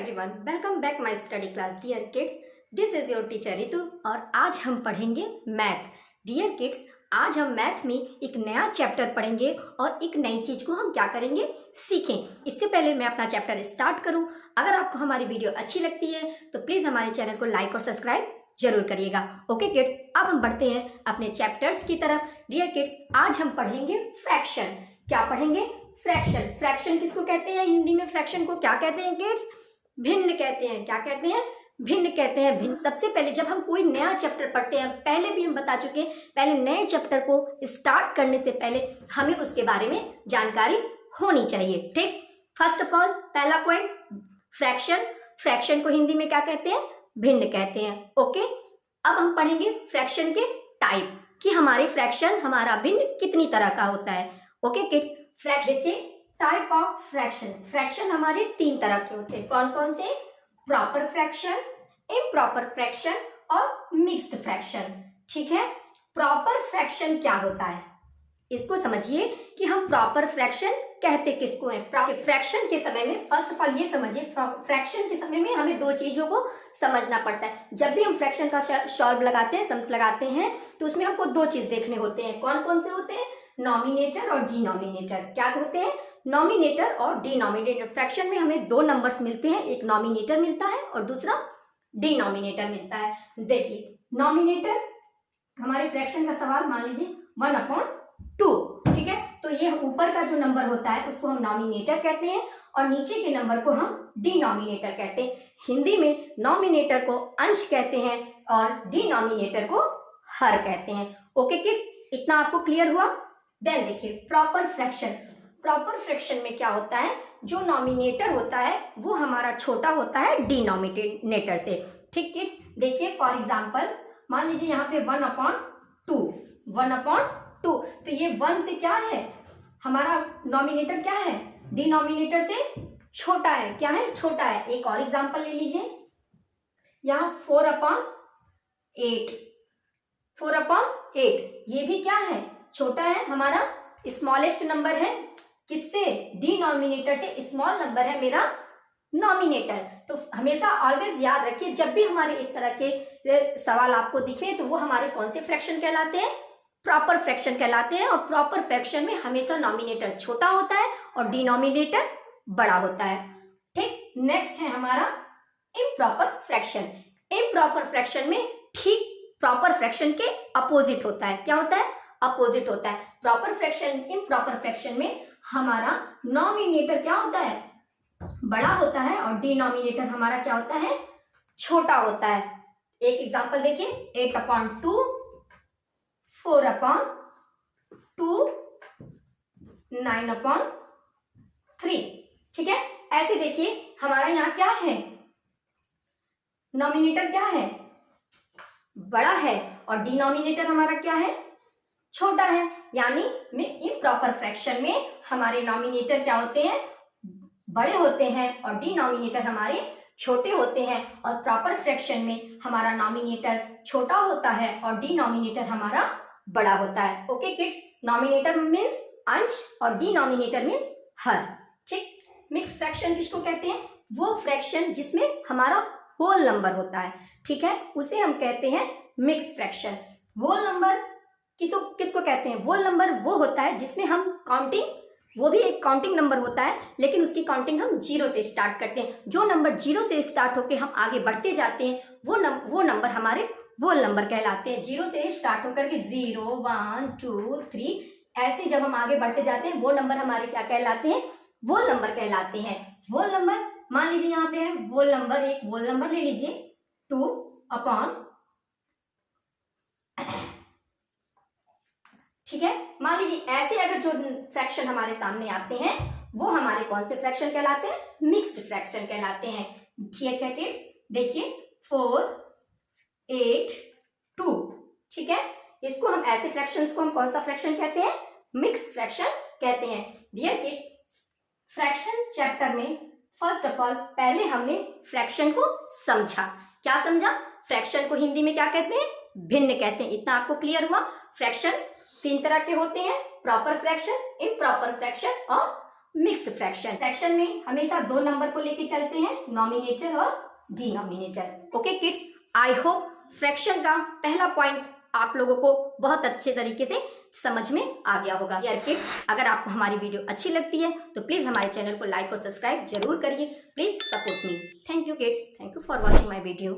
everyone, welcome back my study class dear kids. This is your teacher Ritu और आज हम पढ़ेंगे मैथ। डियर किड्स, आज हम मैथ में एक नया चैप्टर पढ़ेंगे और एक नई चीज को हम क्या करेंगे, सीखें। इससे पहले मैं अपना चैप्टर स्टार्ट करूं, अगर आपको हमारी वीडियो अच्छी लगती है तो प्लीज हमारे चैनल को लाइक और सब्सक्राइब जरूर करिएगा। ओके किड्स, अब हम बढ़ते हैं अपने चैप्टर्स की तरफ। डियर किड्स, आज हम पढ़ेंगे फ्रैक्शन। क्या पढ़ेंगे? फ्रैक्शन। फ्रैक्शन किसको कहते हैं? हिंदी में फ्रैक्शन को क्या कहते हैं किड्स? भिन्न कहते हैं। क्या कहते हैं? भिन्न कहते हैं। भिन्न। सबसे पहले जब हम कोई नया चैप्टर पढ़ते हैं, पहले भी हम बता चुके हैं, पहले नए चैप्टर को स्टार्ट करने से पहले हमें उसके बारे में जानकारी होनी चाहिए। ठीक, फर्स्ट ऑफ ऑल पहला पॉइंट, फ्रैक्शन। फ्रैक्शन को हिंदी में क्या कहते हैं? भिन्न कहते हैं। ओके, अब हम पढ़ेंगे फ्रैक्शन के टाइप कि हमारे फ्रैक्शन, हमारा भिन्न कितनी तरह का होता है। ओके किड्स, फ्रैक्शन देखिए, टाइप ऑफ फ्रैक्शन। फ्रैक्शन हमारे तीन तरह के होते हैं। कौन कौन से? प्रॉपर फ्रैक्शन, इम्प्रॉपर फ्रैक्शन और मिक्स्ड फ्रैक्शन। ठीक है, प्रॉपर फ्रैक्शन क्या होता है इसको समझिए कि हम प्रॉपर फ्रैक्शन कहते किसको है। फ्रैक्शन के समय में फर्स्ट ऑफ ऑल ये समझिए, फ्रैक्शन के समय में हमें दो चीजों को समझना पड़ता है। जब भी हम फ्रैक्शन का सॉल्व लगाते हैं, सम्स लगाते हैं, तो उसमें हमको दो चीज देखने होते हैं। कौन कौन से होते हैं? नॉमिनेटर और डिनोमिनेटर। क्या होते हैं? नॉमिनेटर और डिनोमिनेटर। फ्रैक्शन में हमें दो नंबर्स मिलते हैं, एक नॉमिनेटर मिलता है और दूसरा डिनोमिनेटर मिलता है। देखिए, नॉमिनेटर हमारे फ्रैक्शन का सवाल मान लीजिए 1/2। ठीक है, तो ये ऊपर का जो नंबर होता है उसको हम नॉमिनेटर कहते हैं और नीचे के नंबर को हम डिनोमिनेटर कहते हैं। हिंदी में नॉमिनेटर को अंश कहते हैं और डिनोमिनेटर को हर कहते हैं। ओके किड्स, इतना आपको क्लियर हुआ? देन देखिए प्रॉपर फ्रैक्शन। प्रॉपर फ्रैक्शन में क्या होता है? जो नॉमिनेटर होता है वो हमारा छोटा होता है डिनोमिनेटर से। ठीक किड्स, देखिए फॉर एग्जांपल मान लीजिए यहाँ पे 1/2। 1/2, तो ये 1 से क्या है? हमारा नॉमिनेटर क्या है? डिनोमिनेटर से छोटा है। क्या है? छोटा है। एक और एग्जांपल ले लीजिए, यहाँ 4/8। 4/8 ये भी क्या है? छोटा है, हमारा स्मॉलेस्ट नंबर है। किससे? डिनोमिनेटर से स्मॉल नंबर है मेरा नॉमिनेटर। तो हमेशा ऑलवेज याद रखिए, जब भी हमारे इस तरह के सवाल आपको दिखे तो वो हमारे कौन से फ्रैक्शन कहलाते हैं? प्रॉपर फ्रैक्शन कहलाते हैं। और प्रॉपर फ्रैक्शन में हमेशा नॉमिनेटर छोटा होता है और डिनोमिनेटर बड़ा होता है। ठीक, नेक्स्ट है हमारा इम्प्रॉपर फ्रैक्शन। इम्प्रॉपर फ्रैक्शन में ठीक प्रॉपर फ्रैक्शन के अपोजिट होता है। क्या होता है? अपोजिट होता है। प्रॉपर फ्रैक्शन, इम्प्रॉपर फ्रैक्शन में हमारा नॉमिनेटर क्या होता है? बड़ा होता है और डिनोमिनेटर हमारा क्या होता है? छोटा होता है। एक एग्जांपल देखिए, 8/2, 4/2, 9/3। ठीक है, ऐसे देखिए हमारा यहाँ क्या है? नॉमिनेटर क्या है? बड़ा है और डिनोमिनेटर हमारा क्या है? छोटा है। यानी इम्प्रॉपर फ्रैक्शन में हमारे नॉमिनेटर क्या होते हैं? बड़े होते हैं और डिनोमिनेटर हमारे छोटे होते हैं। और प्रॉपर फ्रैक्शन में हमारा नॉमिनेटर छोटा होता है और डिनोमिनेटर हमारा बड़ा होता है। ओके किड्स, नॉमिनेटर मीन्स अंश और डिनोमिनेटर मीन्स हर। ठीक, मिक्स फ्रैक्शन किसको कहते हैं? वो फ्रैक्शन जिसमें हमारा होल नंबर होता है। ठीक है, उसे हम कहते हैं मिक्स फ्रैक्शन। होल नंबर किसको कहते हैं? वोल नंबर वो होता है जिसमें हम काउंटिंग, वो भी एक काउंटिंग नंबर होता है लेकिन उसकी काउंटिंग हम 0 से स्टार्ट करते हैं। जो नंबर 0 से स्टार्ट होकर हम आगे बढ़ते जाते हैं वो नंबर हमारे वोल नंबर कहलाते हैं। 0 से स्टार्ट होकर के 0, 1, 2, 3 ऐसे जब हम आगे बढ़ते जाते हैं वो नंबर हमारे क्या कहलाते हैं? वोल नंबर कहलाते हैं। वोल नंबर मान लीजिए यहाँ पे है वोल नंबर, एक वोल नंबर ले लीजिए 2/। ठीक है, मान लीजिए ऐसे अगर जो फ्रैक्शन हमारे सामने आते हैं वो हमारे कौन से फ्रैक्शन कहलाते हैं? मिक्स्ड फ्रैक्शन कहलाते हैं। ठीक है किड्स, देखिए 4/8/2। ठीक है, इसको हम ऐसे फ्रैक्शंस को हम कौन सा फ्रैक्शन कहते हैं? मिक्स्ड फ्रैक्शन कहते हैं। डियर किड्स, फ्रैक्शन चैप्टर में फर्स्ट ऑफ ऑल पहले हमने फ्रैक्शन को समझा। क्या समझा? फ्रैक्शन को हिंदी में क्या कहते हैं? भिन्न कहते हैं। इतना आपको क्लियर हुआ? फ्रैक्शन तीन तरह के होते हैं, प्रॉपर फ्रैक्शन, इम्प्रॉपर फ्रैक्शन और मिक्स्ड फ्रैक्शन। फ्रैक्शन में हमेशा दो नंबर को लेके चलते हैं, नॉमिनेटर और denominator. Okay kids, I hope fraction का पहला पॉइंट आप लोगों को बहुत अच्छे तरीके से समझ में आ गया होगा। डियर किड्स, अगर आपको हमारी वीडियो अच्छी लगती है तो प्लीज हमारे चैनल को लाइक और सब्सक्राइब जरूर करिए। Please support me. Thank you kids, thank you for watching my video.